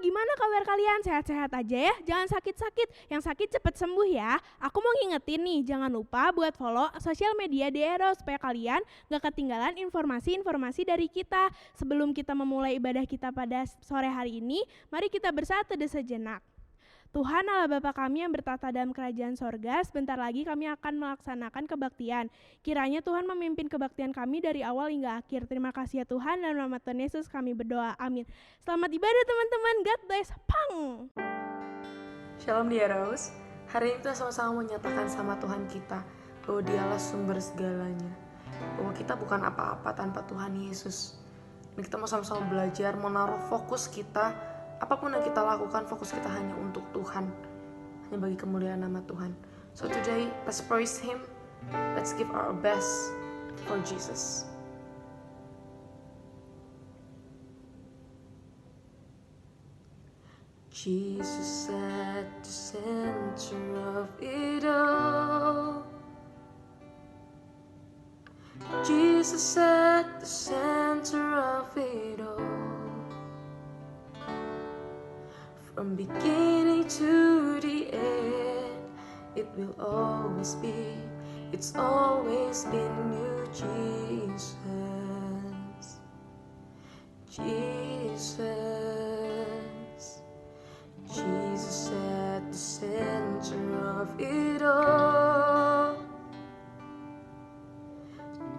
gimana kabar kalian? Sehat-sehat aja ya? Jangan sakit-sakit, yang sakit cepet sembuh ya. Aku mau ngingetin nih, jangan lupa buat follow sosial media Dero supaya kalian gak ketinggalan informasi-informasi dari kita. Sebelum kita memulai ibadah kita pada sore hari ini, mari kita bersatu sejenak. Tuhan Allah Bapa kami yang bertata dalam kerajaan sorga, sebentar lagi kami akan melaksanakan kebaktian. Kiranya Tuhan memimpin kebaktian kami dari awal hingga akhir. Terima kasih ya Tuhan, dalam nama Tuhan Yesus kami berdoa, amin. Selamat ibadah teman-teman, God bless, pang! Shalom Diaros, hari ini kita sama-sama menyatakan sama Tuhan kita bahwa dialah sumber segalanya, bahwa kita bukan apa-apa tanpa Tuhan Yesus. Dan kita mau sama-sama belajar, mau naruh fokus kita, apapun yang kita lakukan, fokus kita hanya untuk Tuhan, hanya bagi kemuliaan nama Tuhan. So today, let's praise Him, let's give our best for Jesus. Jesus at the center of it all. Jesus at the center of it all. From beginning to the end, it will always be, it's always been you, Jesus. Jesus. Jesus at the center of it all.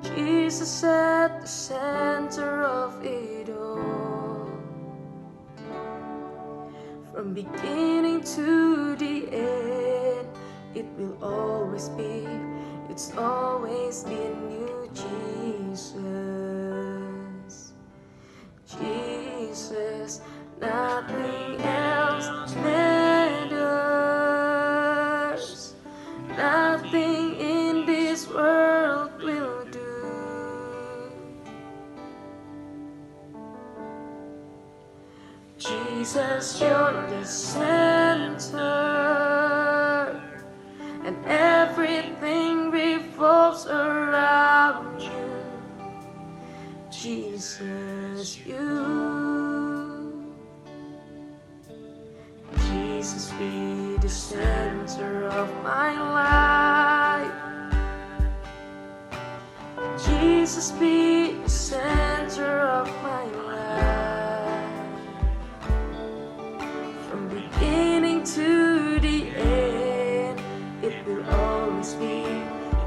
Jesus at the center of it all. From beginning to the end, it will always be, it's always been you, Jesus. Jesus, nothing else matters. Nothing in this world will do. Jesus, you're the center, and everything revolves around you. Jesus, you. Jesus, be the center of my life. Jesus, be the center of my life. From beginning to the end, it will always be,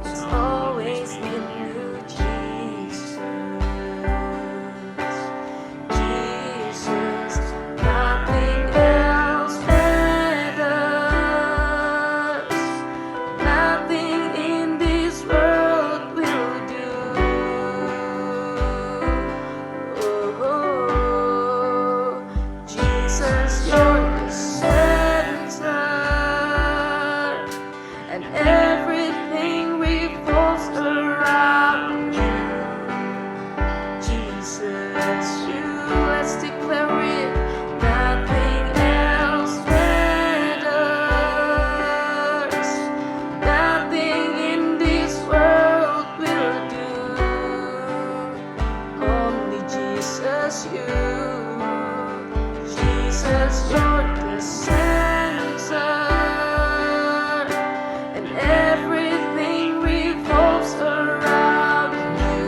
it's always been you, Jesus. Jesus, nothing else matters. Nothing in this world will do. Oh, Jesus, you're the center, and everything revolves around you. Jesus, you, let's declare it. Nothing else matters. Nothing in this world will do. Only Jesus, you. Jesus, you're the center, and everything revolves around you.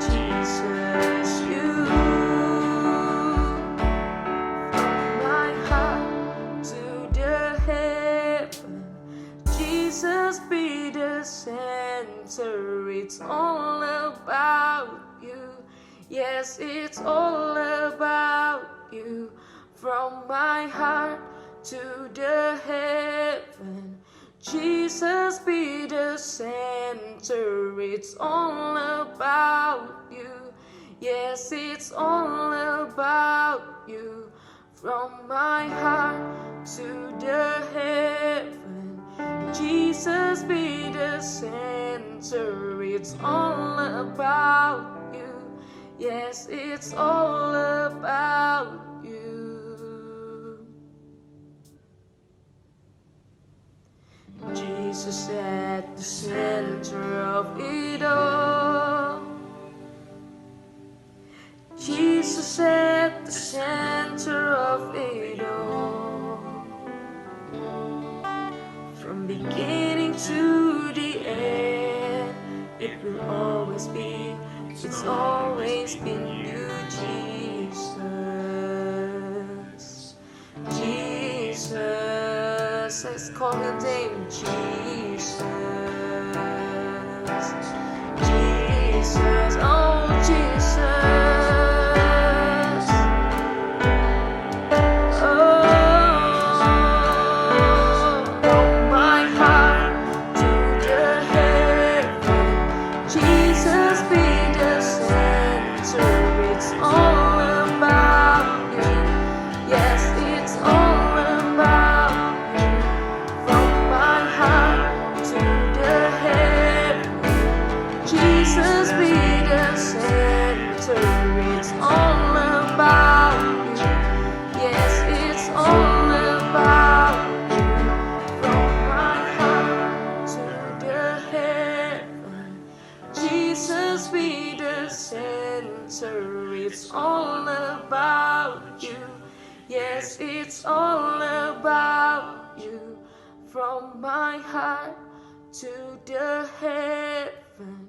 Jesus, you. From my heart to the heaven, Jesus, be the center. It's all about you. Yes, it's all about you. From my heart to the heaven, Jesus, be the center. It's all about you. Yes, it's all about you. From my heart to the heaven, Jesus, be the center. It's all about you. Yes, it's all about you. Jesus at the center of it all. Jesus at the center call your name, Jesus. Jesus, oh Jesus. Jesus be the center, it's all about you. Yes, it's all about you. From my heart to the heaven, Jesus be the center, it's all about you. Yes, it's all about you. From my heart to the heaven,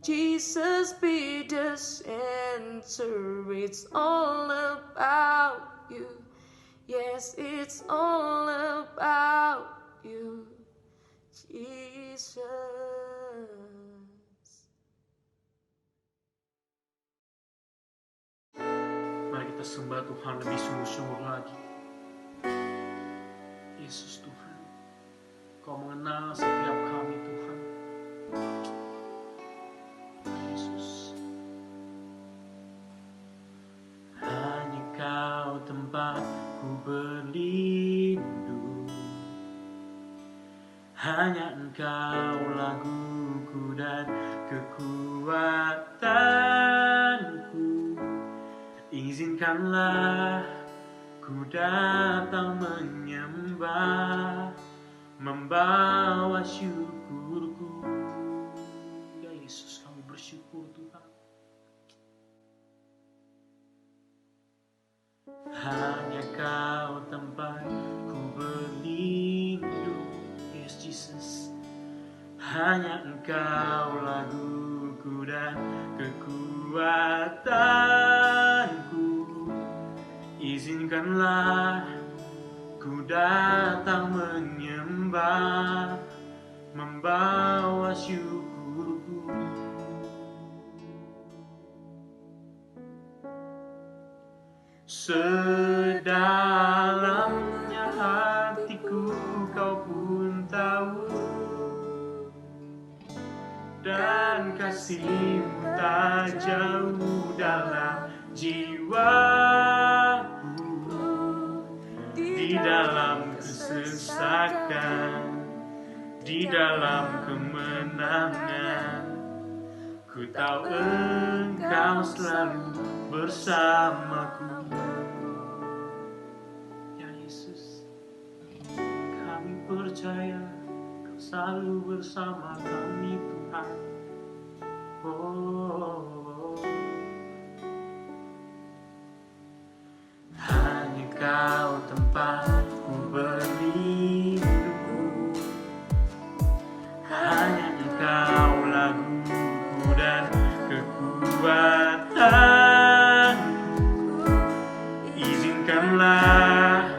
Jesus be the center, it's all about you. Yes, it's all about you, Jesus. Mari kita sembah Tuhan lebih sungguh-sungguh lagi. Yesus Tuhan, Kau mengenal setiap kami Tuhan. Yesus, hanya Kau tempatku berlindung, hanya Engkau laguku dan kekuatanku. Izinkanlah ku datang menyembah, membawa syukurku. Ya Yesus, kami bersyukur Tuhan. Hanya Kau tempatku berlindung, Yes Jesus. Hanya Engkau laguku dan kekuatanku. Izinkanlah ku datang menyembah, membawa syukurku. Sedalamnya hatiku Kau pun tahu, dan kasih-Mu tak jauh dalam jiwaku. Di dalam kesesakan, di dalam kemenangan, ku tahu Engkau selalu bersamaku. Ya Yesus, kami percaya Kau selalu bersama kami Tuhan. Oh, hanya Kau tempatku berlindung, hanya Engkau laguku dan kekuatanku. Izinkanlah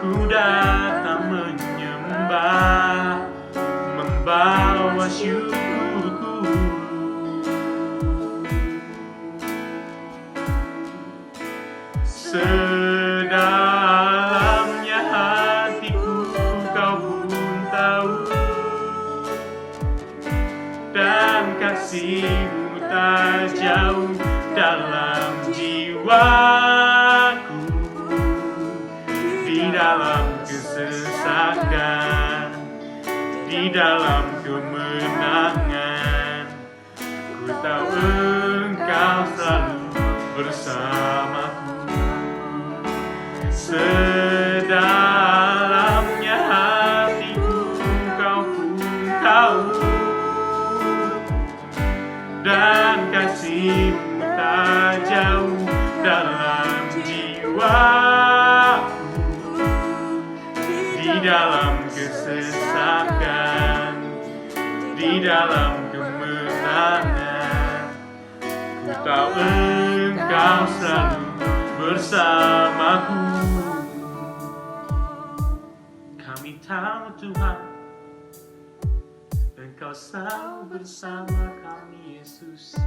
ku datang menyembah, membawa syukurku. Sedalamnya hatiku Kau pun tahu, dan kasih-Mu tak jauh dalam jiwaku. Di dalam kesesakan, di dalam kemenangan, ku tahu Engkau selalu bersamaku. Sedalamnya hatiku Kau pun tahu, dan kasih-Mu tak jauh dalam jiwaku. Di dalam kesesakan, di dalam kemenangan, ku tahu Engkau selalu bersamaku. Kami tahu Engkau Tuhan, Engkau selalu bersama kami Yesus.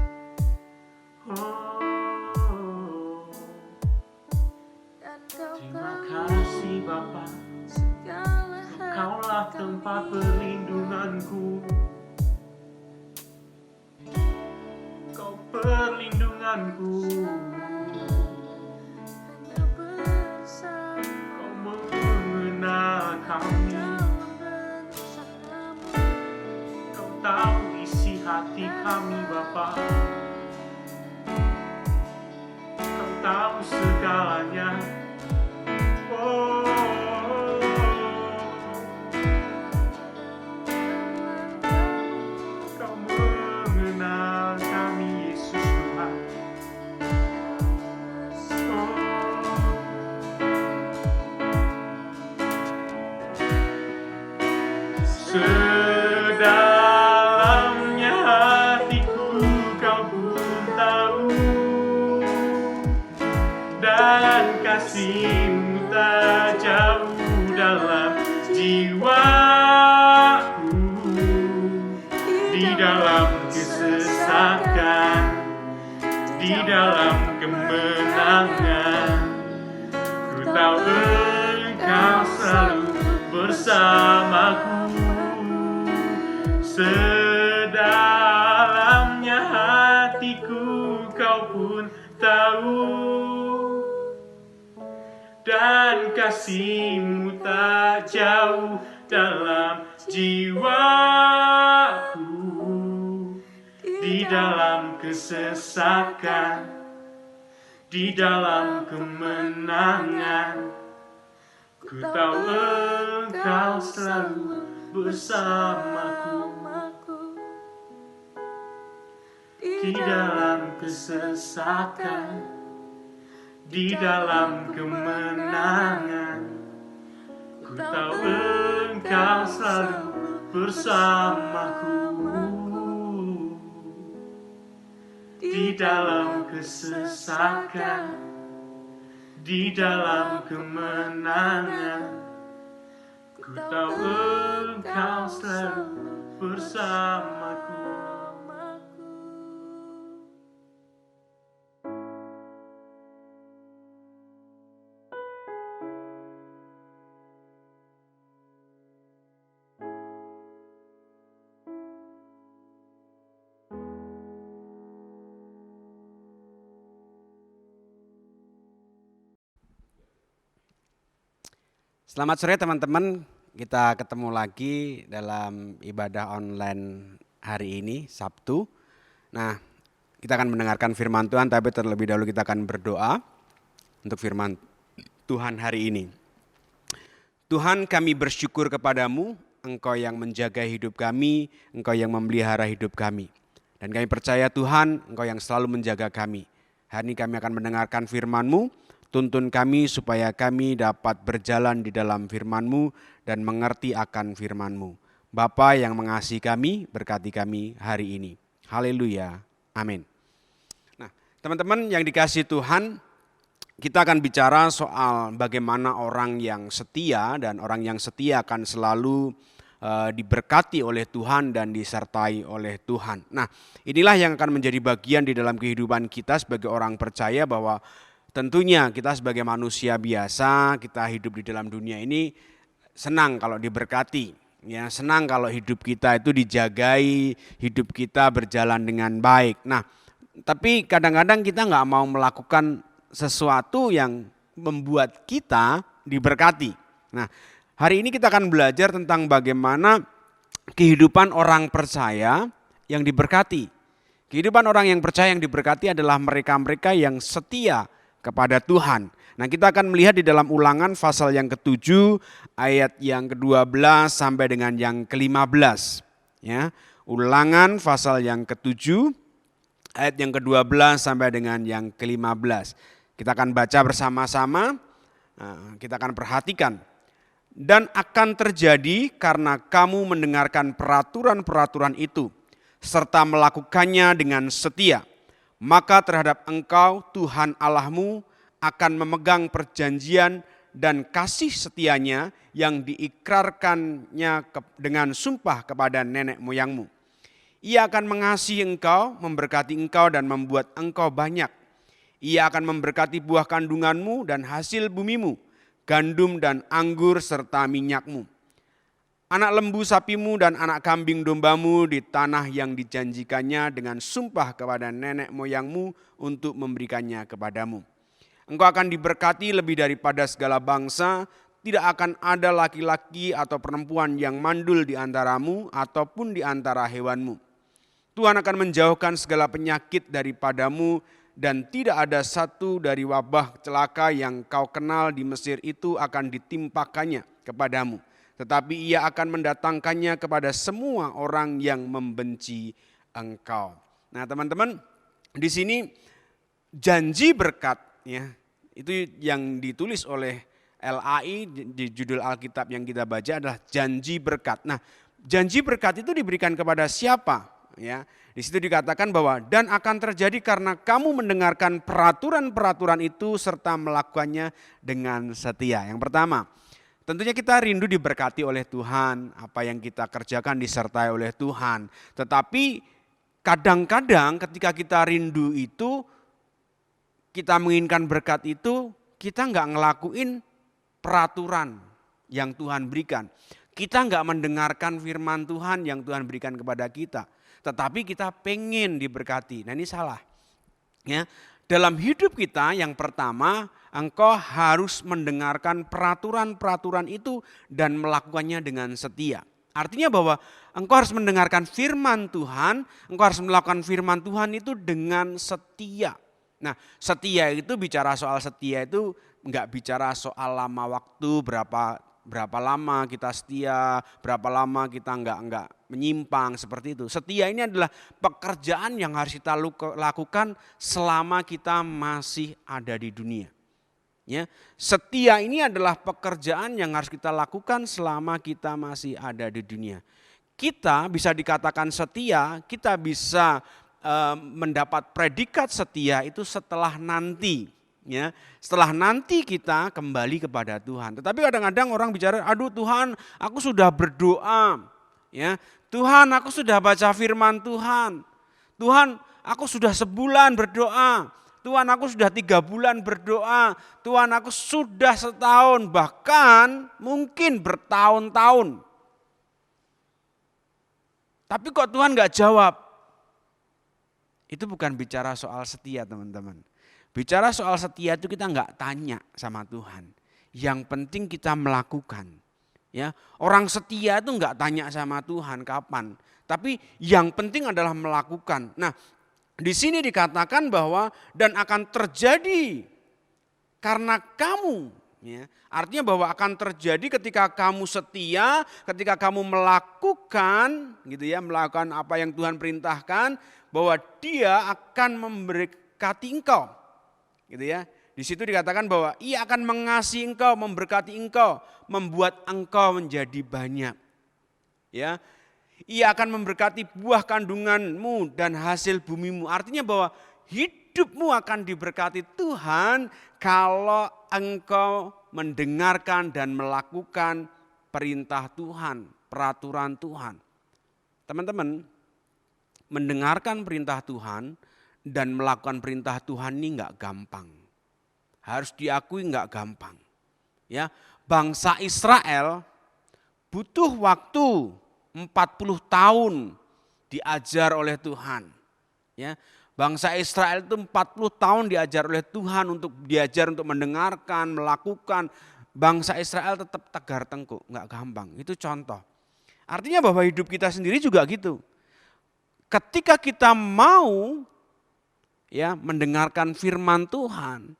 Oh, terima kasih Bapa, Engkaulah tempat perlindunganku, Kau perlindunganku, Kau mengenal kami, Kau tahu isi hati kami Bapa, Kau tahu segalanya. Oh, Kau mengenal kami Yesus Tuhan. Oh, sedalamnya hatiku Kau pun tahu, dan kasih-Mu tak jauh dalam jiwaku. Di dalam kesesakan, di dalam kemenangan, ku tahu Engkau selalu bersamaku. Sedalamnya hatiku Kau pun tahu, dan kasih-Mu tak jauh dalam jiwaku. Di dalam kesesakan, di dalam kemenangan, ku tahu Engkau selalu bersamaku. Di dalam kesesakan, di dalam kemenangan, ku tahu Engkau selalu bersamaku. Di dalam kesesakan, di dalam kemenangan, ku tahu Engkau selalu bersamaku. Selamat sore teman-teman, kita ketemu lagi dalam ibadah online hari ini, Sabtu. Nah, kita akan mendengarkan firman Tuhan, tapi terlebih dahulu kita akan berdoa untuk firman Tuhan hari ini. Tuhan, kami bersyukur kepadamu, Engkau yang menjaga hidup kami, Engkau yang memelihara hidup kami. Dan kami percaya Tuhan, Engkau yang selalu menjaga kami. Hari ini kami akan mendengarkan firman-Mu. Tuntun kami supaya kami dapat berjalan di dalam firman-Mu dan mengerti akan firman-Mu. Bapa yang mengasihi kami, berkati kami hari ini. Haleluya. Amin. Nah, teman-teman yang dikasihi Tuhan, kita akan bicara soal bagaimana orang yang setia, dan orang yang setia akan selalu diberkati oleh Tuhan dan disertai oleh Tuhan. Nah, inilah yang akan menjadi bagian di dalam kehidupan kita sebagai orang percaya, bahwa tentunya kita sebagai manusia biasa, kita hidup di dalam dunia ini senang kalau diberkati, ya, senang kalau hidup kita itu dijagai, hidup kita berjalan dengan baik. Nah, tapi kadang-kadang kita nggak mau melakukan sesuatu yang membuat kita diberkati. Nah, hari ini kita akan belajar tentang bagaimana kehidupan orang percaya yang diberkati. Kehidupan orang yang percaya yang diberkati adalah mereka-mereka yang setia kepada Tuhan. Nah, kita akan melihat di dalam Ulangan pasal yang ke-7 ayat yang ke-12 sampai dengan yang ke-15. Ya, Ulangan pasal yang ke-7 ayat yang ke-12 sampai dengan yang ke-15. Kita akan baca bersama-sama, kita akan perhatikan. Dan akan terjadi karena kamu mendengarkan peraturan-peraturan itu, serta melakukannya dengan setia, maka terhadap engkau Tuhan Allahmu akan memegang perjanjian dan kasih setianya yang diikrarkannya dengan sumpah kepada nenek moyangmu. Ia akan mengasihi engkau, memberkati engkau dan membuat engkau banyak. Ia akan memberkati buah kandunganmu dan hasil bumimu, gandum dan anggur serta minyakmu. Anak lembu sapimu dan anak kambing dombamu di tanah yang dijanjikannya dengan sumpah kepada nenek moyangmu untuk memberikannya kepadamu. Engkau akan diberkati lebih daripada segala bangsa, tidak akan ada laki-laki atau perempuan yang mandul di antaramu ataupun di antara hewanmu. Tuhan akan menjauhkan segala penyakit daripadamu dan tidak ada satu dari wabah celaka yang kau kenal di Mesir itu akan ditimpakannya kepadamu. Tetapi ia akan mendatangkannya kepada semua orang yang membenci engkau. Nah teman-teman, di sini janji berkat ya, itu yang ditulis oleh LAI di judul Alkitab yang kita baca adalah janji berkat. Nah, janji berkat itu diberikan kepada siapa? Ya, di situ dikatakan bahwa dan akan terjadi karena kamu mendengarkan peraturan-peraturan itu serta melakukannya dengan setia. Yang pertama, tentunya kita rindu diberkati oleh Tuhan, apa yang kita kerjakan disertai oleh Tuhan. Tetapi kadang-kadang ketika kita rindu itu, kita menginginkan berkat itu, kita nggak ngelakuin peraturan yang Tuhan berikan. Kita nggak mendengarkan firman Tuhan yang Tuhan berikan kepada kita. Tetapi kita pengen diberkati. Nah ini salah. Ya, dalam hidup kita yang pertama, engkau harus mendengarkan peraturan-peraturan itu dan melakukannya dengan setia. Artinya bahwa engkau harus mendengarkan firman Tuhan, engkau harus melakukan firman Tuhan itu dengan setia. Nah setia itu bicara soal setia itu enggak bicara soal lama waktu, berapa lama kita setia, berapa lama kita enggak menyimpang seperti itu. Setia ini adalah pekerjaan yang harus kita lakukan selama kita masih ada di dunia. Ya, setia ini adalah pekerjaan yang harus kita lakukan selama kita masih ada di dunia. Kita bisa dikatakan setia, kita bisa mendapat predikat setia itu setelah nanti. Ya, setelah nanti kita kembali kepada Tuhan. Tetapi kadang-kadang orang bicara, aduh Tuhan, aku sudah berdoa, ya Tuhan, aku sudah baca firman Tuhan, Tuhan, aku sudah sebulan berdoa, Tuhan, aku sudah 3 bulan berdoa, Tuhan, aku sudah setahun, bahkan mungkin bertahun-tahun. Tapi kok Tuhan gak jawab? Itu bukan bicara soal setia teman-teman. Bicara soal setia itu kita nggak tanya sama Tuhan. Yang penting kita melakukan. Ya, orang setia itu nggak tanya sama Tuhan kapan. Tapi yang penting adalah melakukan. Nah, di sini dikatakan bahwa dan akan terjadi karena kamu. Ya, artinya bahwa akan terjadi ketika kamu setia, ketika kamu melakukan, gitu ya, melakukan apa yang Tuhan perintahkan, bahwa Dia akan memberkati engkau. Gitu ya. Di situ dikatakan bahwa Ia akan mengasihi engkau, memberkati engkau, membuat engkau menjadi banyak. Ya. Ia akan memberkati buah kandunganmu dan hasil bumimu. Artinya bahwa hidupmu akan diberkati Tuhan kalau engkau mendengarkan dan melakukan perintah Tuhan, peraturan Tuhan. Teman-teman, mendengarkan perintah Tuhan dan melakukan perintah Tuhan ini enggak gampang. Harus diakui enggak gampang. Ya, bangsa Israel butuh waktu 40 tahun diajar oleh Tuhan. Ya, bangsa Israel itu 40 tahun diajar oleh Tuhan untuk mendengarkan, melakukan. Bangsa Israel tetap tegar tengkuk, enggak gampang. Itu contoh. Artinya bahwa hidup kita sendiri juga gitu. Ketika kita mau ya mendengarkan firman Tuhan,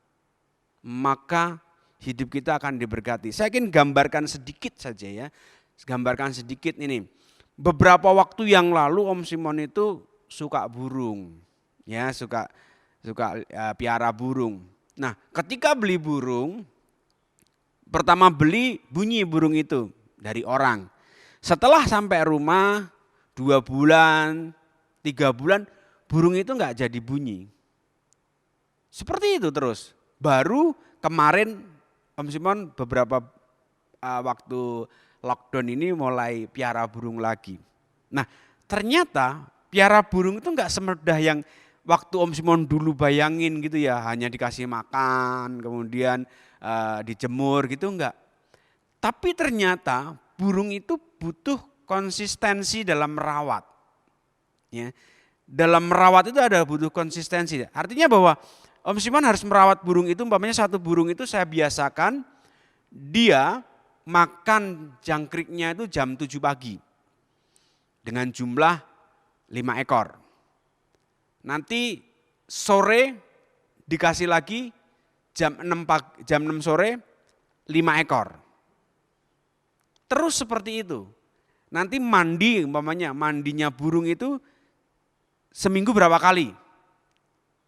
maka hidup kita akan diberkati. Saya ingin gambarkan sedikit saja ya. Gambarkan sedikit ini. Beberapa waktu yang lalu Om Simon itu suka burung. Ya, suka piara burung. Nah, ketika beli burung, pertama beli bunyi burung itu dari orang. Setelah sampai rumah 2 bulan, 3 bulan, burung itu enggak jadi bunyi. Seperti itu terus. Baru kemarin Om Simon beberapa waktu lockdown ini mulai piara burung lagi. Nah, ternyata piara burung itu enggak semudah yang waktu Om Simon dulu bayangin gitu ya, hanya dikasih makan, kemudian dijemur gitu enggak. Tapi ternyata burung itu butuh konsistensi dalam merawat. Ya. Dalam merawat itu ada butuh konsistensi. Artinya bahwa Om Simon harus merawat burung itu, umpamanya satu burung itu saya biasakan dia makan jangkriknya itu jam 7 pagi dengan jumlah 5 ekor. Nanti sore dikasih lagi jam 6 sore 5 ekor. Terus seperti itu. Nanti mandi, umpamanya mandinya burung itu seminggu berapa kali?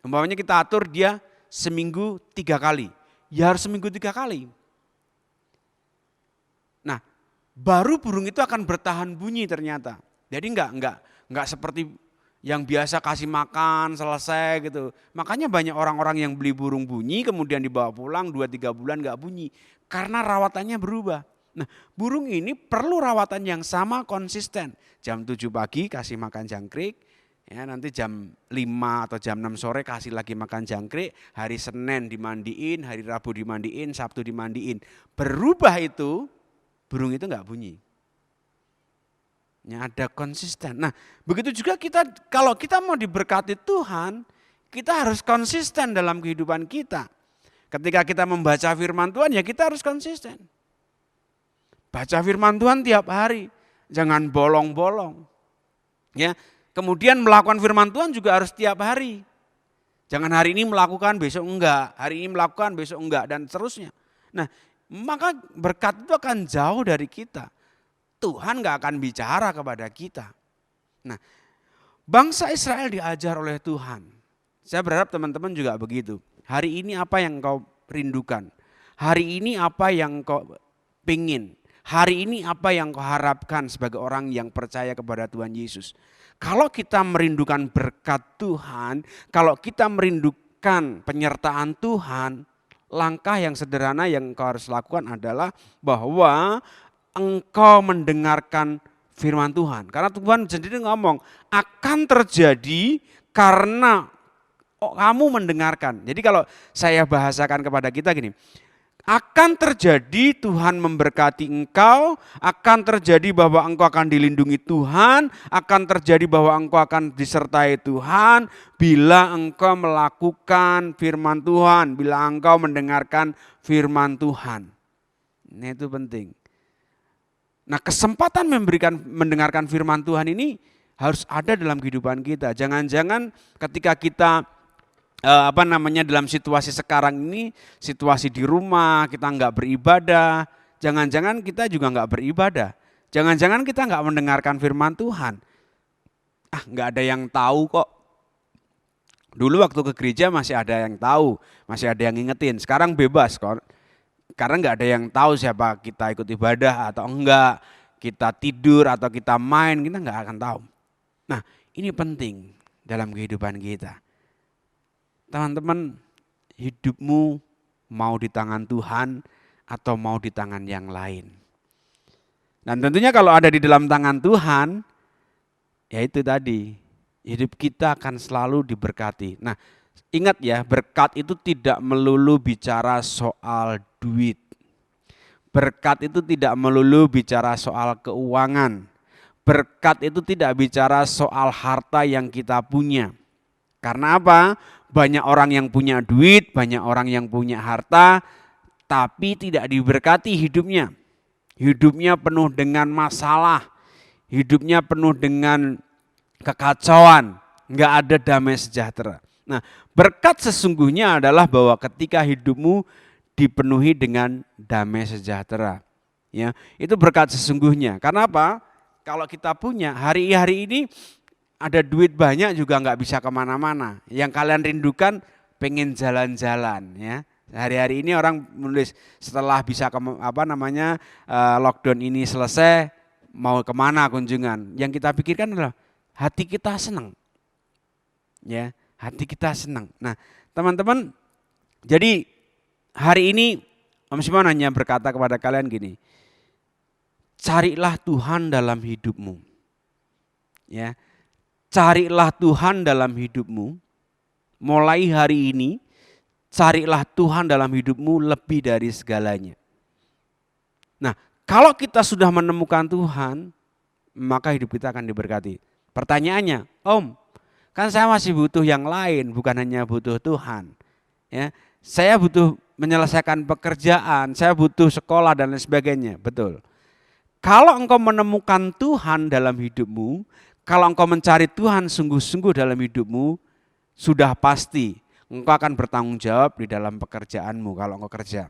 Umpamanya kita atur dia seminggu 3 kali. Ya harus seminggu 3 kali. Nah, baru burung itu akan bertahan bunyi ternyata. Jadi enggak seperti yang biasa kasih makan selesai gitu. Makanya banyak orang-orang yang beli burung bunyi kemudian dibawa pulang 2-3 bulan enggak bunyi. Karena rawatannya berubah. Nah, burung ini perlu rawatan yang sama konsisten. Jam 7 pagi kasih makan jangkrik, ya, nanti jam 5 atau jam 6 sore kasih lagi makan jangkrik, hari Senin dimandiin, hari Rabu dimandiin, Sabtu dimandiin. Berubah itu, burung itu enggak bunyi. Ya, ada konsisten. Nah, begitu juga kita, kalau kita mau diberkati Tuhan, kita harus konsisten dalam kehidupan kita. Ketika kita membaca firman Tuhan, ya kita harus konsisten. Baca firman Tuhan tiap hari, jangan bolong-bolong. Ya, kemudian melakukan firman Tuhan juga harus tiap hari. Jangan hari ini melakukan, besok enggak. Hari ini melakukan, besok enggak, dan seterusnya. Nah, maka berkat itu akan jauh dari kita. Tuhan gak akan bicara kepada kita. Nah, bangsa Israel diajar oleh Tuhan. Saya berharap teman-teman juga begitu. Hari ini apa yang kau rindukan? Hari ini apa yang kau pingin? Hari ini apa yang kau harapkan sebagai orang yang percaya kepada Tuhan Yesus? Kalau kita merindukan berkat Tuhan, kalau kita merindukan penyertaan Tuhan, langkah yang sederhana yang kau harus lakukan adalah bahwa engkau mendengarkan firman Tuhan. Karena Tuhan sendiri ngomong, akan terjadi karena kamu mendengarkan. Jadi kalau saya bahasakan kepada kita gini, akan terjadi Tuhan memberkati engkau, akan terjadi bahwa engkau akan dilindungi Tuhan, akan terjadi bahwa engkau akan disertai Tuhan bila engkau melakukan firman Tuhan, bila engkau mendengarkan firman Tuhan. Ini itu penting. Nah, kesempatan mendengarkan firman Tuhan ini harus ada dalam kehidupan kita. Jangan-jangan ketika kita dalam situasi sekarang ini, situasi di rumah, kita enggak beribadah, jangan-jangan kita juga enggak beribadah. Jangan-jangan kita enggak mendengarkan firman Tuhan. Enggak ada yang tahu kok. Dulu waktu ke gereja masih ada yang tahu, masih ada yang ngingetin. Sekarang bebas kok. Karena enggak ada yang tahu siapa kita ikut ibadah atau enggak, kita tidur atau kita main, kita enggak akan tahu. Nah, ini penting dalam kehidupan kita. Teman-teman, hidupmu mau di tangan Tuhan atau mau di tangan yang lain. Dan tentunya kalau ada di dalam tangan Tuhan, ya itu tadi, hidup kita akan selalu diberkati. Nah, ingat ya, berkat itu tidak melulu bicara soal duit. Berkat itu tidak melulu bicara soal keuangan. Berkat itu tidak bicara soal harta yang kita punya. Karena apa? Banyak orang yang punya duit, banyak orang yang punya harta, tapi tidak diberkati hidupnya. Hidupnya penuh dengan masalah, hidupnya penuh dengan kekacauan, enggak ada damai sejahtera. Nah, berkat sesungguhnya adalah bahwa ketika hidupmu dipenuhi dengan damai sejahtera. Ya, itu berkat sesungguhnya. Karena apa? Kalau kita punya hari-hari ini ada duit banyak juga enggak bisa kemana-mana. Yang kalian rindukan pengen jalan-jalan, ya. Hari-hari ini orang menulis setelah bisa lockdown ini selesai mau kemana kunjungan. Yang kita pikirkan adalah hati kita senang. Ya, hati kita senang. Nah, teman-teman, jadi hari ini Om Simon hanya berkata kepada kalian gini, carilah Tuhan dalam hidupmu. Ya, carilah Tuhan dalam hidupmu. Mulai hari ini, carilah Tuhan dalam hidupmu lebih dari segalanya. Nah, kalau kita sudah menemukan Tuhan, maka hidup kita akan diberkati. Pertanyaannya, Om, kan saya masih butuh yang lain, bukan hanya butuh Tuhan. Ya, saya butuh menyelesaikan pekerjaan, saya butuh sekolah dan lain sebagainya. Betul. Kalau engkau menemukan Tuhan dalam hidupmu, kalau engkau mencari Tuhan sungguh-sungguh dalam hidupmu, sudah pasti engkau akan bertanggung jawab di dalam pekerjaanmu kalau engkau kerja.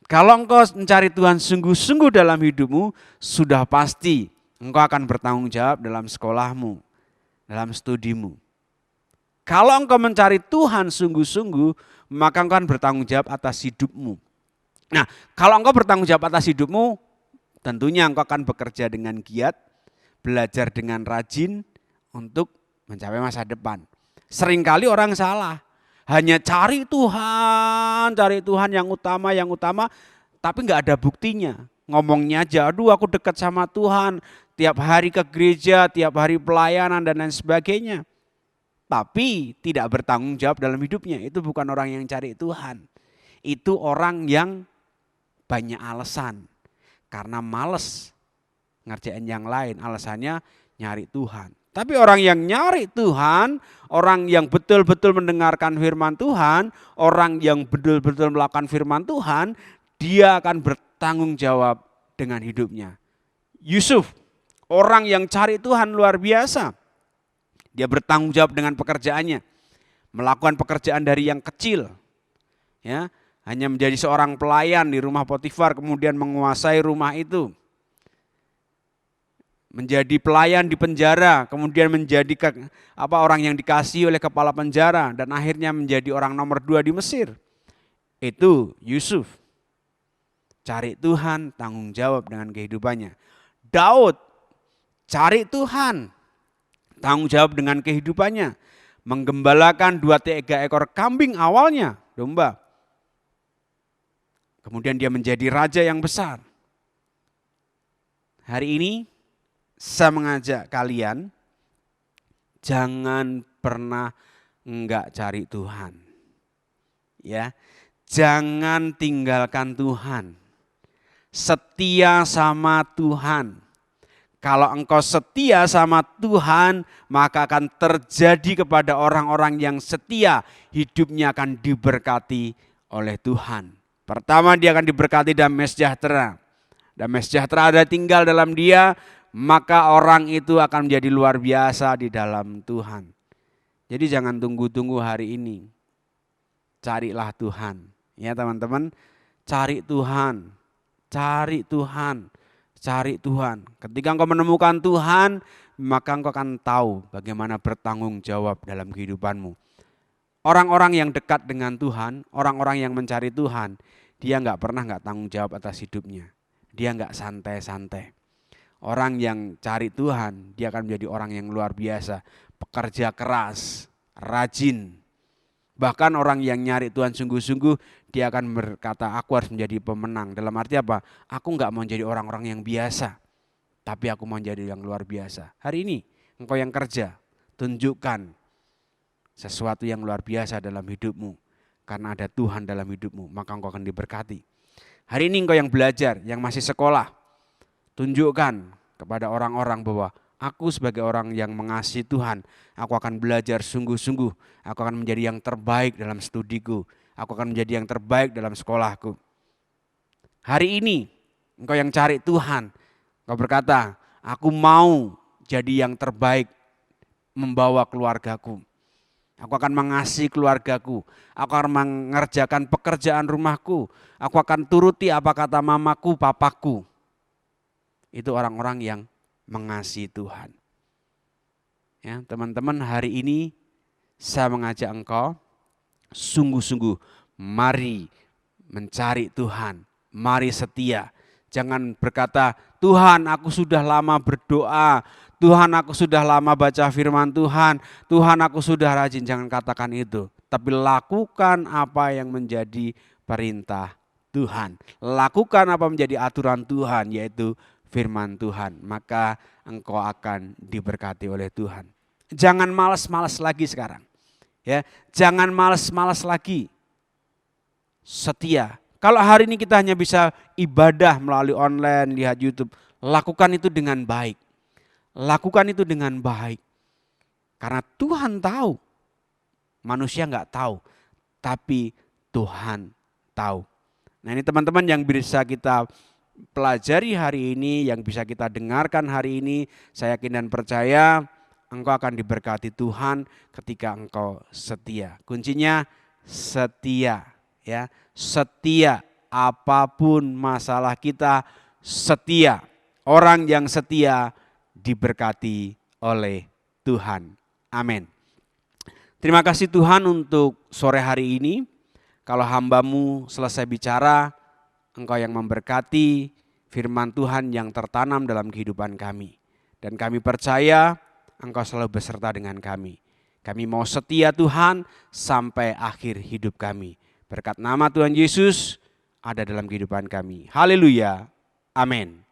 Kalau engkau mencari Tuhan sungguh-sungguh dalam hidupmu, sudah pasti engkau akan bertanggung jawab dalam sekolahmu, dalam studimu. Kalau engkau mencari Tuhan sungguh-sungguh, maka engkau akan bertanggung jawab atas hidupmu. Nah, kalau engkau bertanggung jawab atas hidupmu, tentunya engkau akan bekerja dengan giat, belajar dengan rajin untuk mencapai masa depan. Seringkali orang salah, hanya cari Tuhan yang utama, tapi nggak ada buktinya. Ngomongnya aja, aduh aku dekat sama Tuhan, tiap hari ke gereja, tiap hari pelayanan dan lain sebagainya. Tapi tidak bertanggung jawab dalam hidupnya, itu bukan orang yang cari Tuhan. Itu orang yang banyak alasan. Karena males ngerjain yang lain, alasannya nyari Tuhan. Tapi orang yang nyari Tuhan, orang yang betul-betul mendengarkan firman Tuhan, orang yang betul-betul melakukan firman Tuhan, dia akan bertanggung jawab dengan hidupnya. Yusuf, orang yang cari Tuhan luar biasa. Dia bertanggung jawab dengan pekerjaannya, melakukan pekerjaan dari yang kecil, ya. Hanya menjadi seorang pelayan di rumah Potifar, kemudian menguasai rumah itu. Menjadi pelayan di penjara, kemudian menjadi orang yang dikasihi oleh kepala penjara, dan akhirnya menjadi orang nomor 2 di Mesir. Itu Yusuf. Cari Tuhan, tanggung jawab dengan kehidupannya. Daud, cari Tuhan, tanggung jawab dengan kehidupannya. Menggembalakan 2-3 ekor kambing awalnya, domba. Kemudian dia menjadi raja yang besar. Hari ini saya mengajak kalian, jangan pernah enggak cari Tuhan. Ya, jangan tinggalkan Tuhan. Setia sama Tuhan. Kalau engkau setia sama Tuhan, maka akan terjadi kepada orang-orang yang setia, hidupnya akan diberkati oleh Tuhan. Pertama, dia akan diberkati damai sejahtera. Damai sejahtera ada tinggal dalam dia, maka orang itu akan menjadi luar biasa di dalam Tuhan. Jadi jangan tunggu-tunggu hari ini. Carilah Tuhan. Ya teman-teman, cari Tuhan. Cari Tuhan. Cari Tuhan. Ketika engkau menemukan Tuhan, maka engkau akan tahu bagaimana bertanggung jawab dalam kehidupanmu. Orang-orang yang dekat dengan Tuhan, orang-orang yang mencari Tuhan, dia nggak pernah nggak tanggung jawab atas hidupnya. Dia nggak santai-santai. Orang yang cari Tuhan, dia akan menjadi orang yang luar biasa, pekerja keras, rajin. Bahkan orang yang nyari Tuhan sungguh-sungguh, dia akan berkata, aku harus menjadi pemenang. Dalam arti apa? Aku nggak mau jadi orang-orang yang biasa, tapi aku mau jadi yang luar biasa. Hari ini, engkau yang kerja, tunjukkan sesuatu yang luar biasa dalam hidupmu. Karena ada Tuhan dalam hidupmu, maka engkau akan diberkati. Hari ini engkau yang belajar, yang masih sekolah, tunjukkan kepada orang-orang bahwa aku sebagai orang yang mengasihi Tuhan, aku akan belajar sungguh-sungguh, aku akan menjadi yang terbaik dalam studiku, aku akan menjadi yang terbaik dalam sekolahku. Hari ini engkau yang cari Tuhan, engkau berkata, aku mau jadi yang terbaik membawa keluargaku. Aku akan mengasihi keluargaku, aku akan mengerjakan pekerjaan rumahku, aku akan turuti apa kata mamaku, papaku. Itu orang-orang yang mengasihi Tuhan. Ya, teman-teman, hari ini saya mengajak engkau sungguh-sungguh mari mencari Tuhan, mari setia. Jangan berkata, Tuhan aku sudah lama berdoa, Tuhan aku sudah lama baca firman Tuhan, Tuhan aku sudah rajin. Jangan katakan itu, tapi lakukan apa yang menjadi perintah Tuhan. Lakukan apa menjadi aturan Tuhan, yaitu firman Tuhan. Maka engkau akan diberkati oleh Tuhan. Jangan malas-malas lagi sekarang. Ya, jangan malas-malas lagi. Setia. Kalau hari ini kita hanya bisa ibadah melalui online, lihat YouTube, lakukan itu dengan baik. Lakukan itu dengan baik. Karena Tuhan tahu. Manusia nggak tahu. Tapi Tuhan tahu. Nah, ini teman-teman yang bisa kita pelajari hari ini, yang bisa kita dengarkan hari ini, saya yakin dan percaya engkau akan diberkati Tuhan ketika engkau setia. Kuncinya setia, ya. Setia, apapun masalah kita, setia. Orang yang setia diberkati oleh Tuhan. Amin. Terima kasih Tuhan untuk sore hari ini. Kalau hamba-Mu selesai bicara, Engkau yang memberkati firman Tuhan yang tertanam dalam kehidupan kami. Dan kami percaya Engkau selalu beserta dengan kami. Kami mau setia Tuhan sampai akhir hidup kami. Berkat nama Tuhan Yesus ada dalam kehidupan kami. Haleluya. Amin.